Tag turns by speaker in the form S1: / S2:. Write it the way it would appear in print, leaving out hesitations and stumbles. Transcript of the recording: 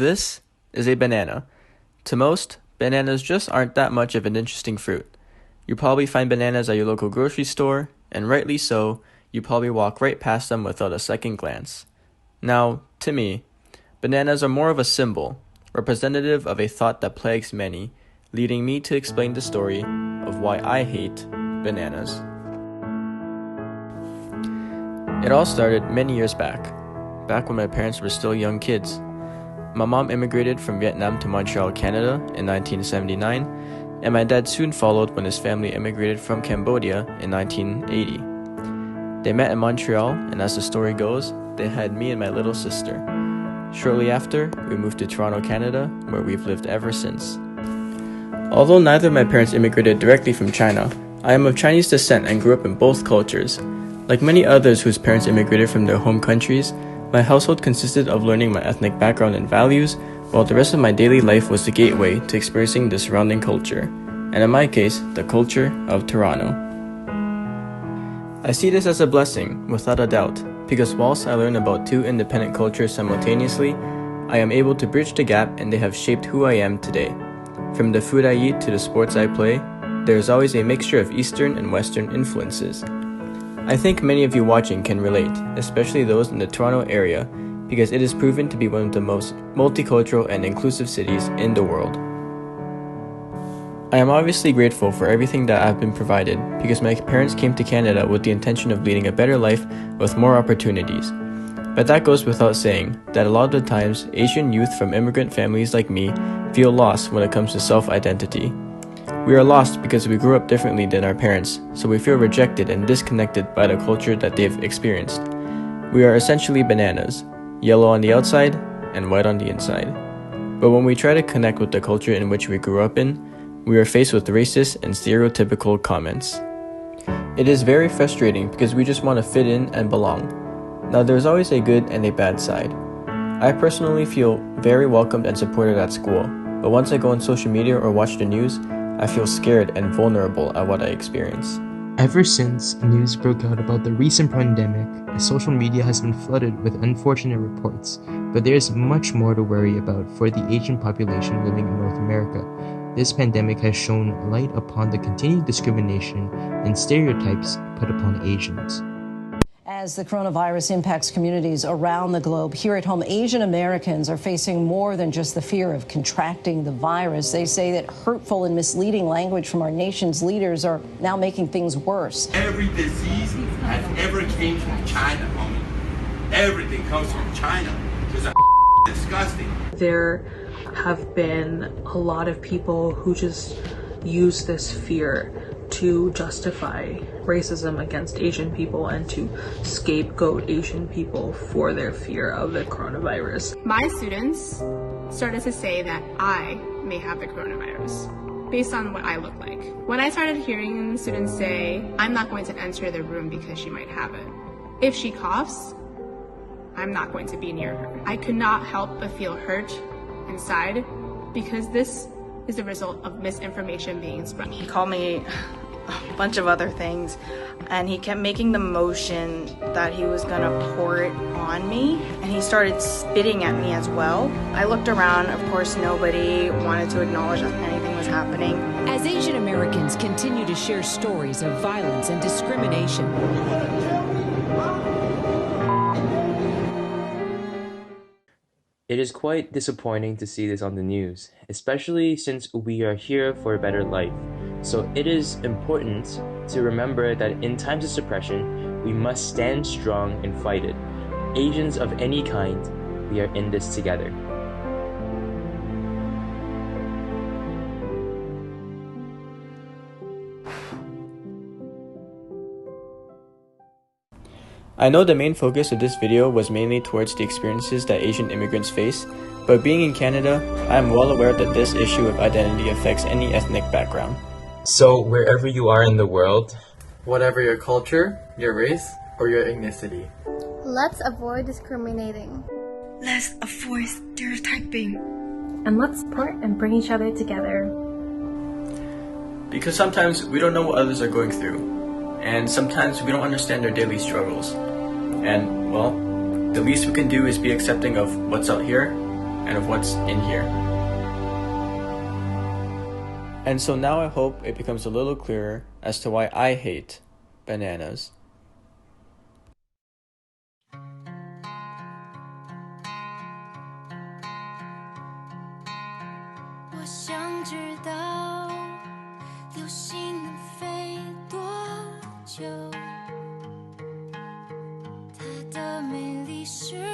S1: This is a banana. To most, bananas just aren't that much of an interesting fruit. You probably find bananas at your local grocery store, and rightly so, you probably walk right past them without a second glance. Now, to me, bananas are more of a symbol, representative of a thought that plagues many, leading me to explain the story of why I hate bananas. It all started many years back when my parents were still young kids. My mom immigrated from Vietnam to Montreal, Canada in 1979, and my dad soon followed when his family immigrated from Cambodia in 1980. They met in Montreal, and as the story goes, they had me and my little sister. Shortly after, we moved to Toronto, Canada, where we've lived ever since. Although neither of my parents immigrated directly from China, I am of Chinese descent and grew up in both cultures. Like many others whose parents immigrated from their home countries, my household consisted of learning my ethnic background and values, while the rest of my daily life was the gateway to experiencing the surrounding culture, and in my case, the culture of Toronto. I see this as a blessing, without a doubt, because whilst I learn about two independent cultures simultaneously, I am able to bridge the gap and they have shaped who I am today. From the food I eat to the sports I play, there is always a mixture of Eastern and Western influences. I think many of you watching can relate, especially those in the Toronto area, because it is proven to be one of the most multicultural and inclusive cities in the world. I am obviously grateful for everything that I have been provided, because my parents came to Canada with the intention of leading a better life with more opportunities. But that goes without saying that a lot of the times, Asian youth from immigrant families like me feel lost when it comes to self-identity. We are lost because we grew up differently than our parents, so we feel rejected and disconnected by the culture that they've experienced. We are essentially bananas, yellow on the outside and white on the inside. But when we try to connect with the culture in which we grew up in, we are faced with racist and stereotypical comments. It is very frustrating because we just want to fit in and belong. Now there's always a good and a bad side. I personally feel very welcomed and supported at school, but once I go on social media or watch the news, I feel scared and vulnerable at what I experience.
S2: Ever since news broke out about the recent pandemic, social media has been flooded with unfortunate reports, but there is much more to worry about for the Asian population living in North America. This pandemic has shown light upon the continued discrimination and stereotypes put upon Asians.
S3: As the coronavirus impacts communities around the globe, here at home, Asian Americans are facing more than just the fear of contracting the virus. They say that hurtful and misleading language from our nation's leaders are now making things worse.
S4: Every disease has ever came from China, homie. Everything comes from China. It's disgusting.
S5: There have been a lot of people who just use this fear to justify racism against Asian people and to scapegoat Asian people for their fear of the coronavirus.
S6: My students started to say that I may have the coronavirus based on what I look like. When I started hearing students say, I'm not going to enter the room because she might have it. If she coughs, I'm not going to be near her. I could not help but feel hurt inside because this is the result of misinformation being spread.
S7: He called me a bunch of other things, and he kept making the motion that he was gonna pour it on me, and he started spitting at me as well. I looked around, of course nobody wanted to acknowledge that anything was happening.
S8: As Asian Americans continue to share stories of violence and discrimination,
S9: it is quite disappointing to see this on the news, especially since we are here for a better life. So it is important to remember that in times of suppression, we must stand strong and fight it. Asians of any kind, we are in this together.
S1: I know the main focus of this video was mainly towards the experiences that Asian immigrants face, but being in Canada, I am well aware that this issue of identity affects any ethnic background.
S9: So wherever you are in the world,
S1: whatever your culture, your race, or your ethnicity,
S10: let's avoid discriminating.
S11: Let's avoid stereotyping.
S12: And let's support and bring each other together.
S1: Because sometimes we don't know what others are going through, and sometimes we don't understand their daily struggles. And, well, the least we can do is be accepting of what's out here and of what's in here. And so now I hope it becomes a little clearer as to why I hate bananas.
S13: Sure.